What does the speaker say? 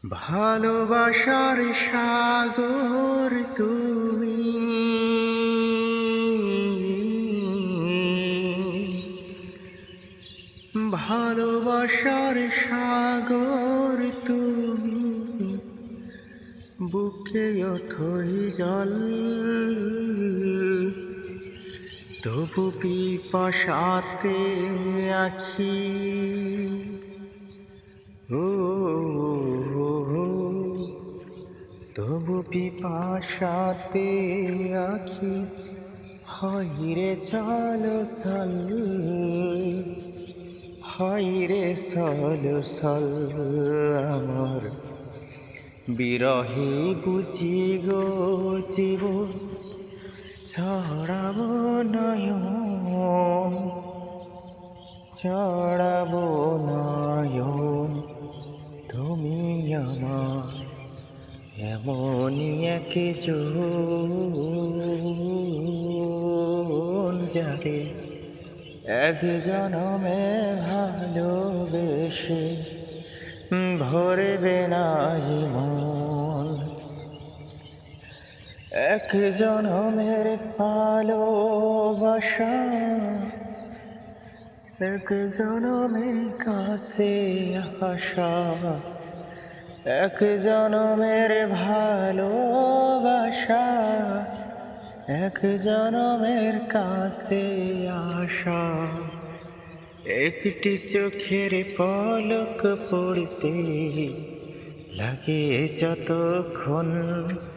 ভালোবাসার সাগর তুমি, ভালোবাসার সাগর তুমি, বুকে অথই জল তবু পিপাসাতে আখি। ও তবু পিপাসাতে আখি, হায়রে চল সল, হায়রে চল সল আমার বিরহে বুঝি গো জীবন ছড়াবো নয়ন, ছড়াবো নয়ন। তুমি আমার এমনই একজন যারে এক জনমে ভালোবেসে ভরবে না মন। এক জনমের ভালোবাসা, এক জনমের কাছে আসা, এক জনমের ভালোবাসা, এক জনমের কাছে আসা। একটি চোখের পলক পড়তে লাগে যতক্ষণ।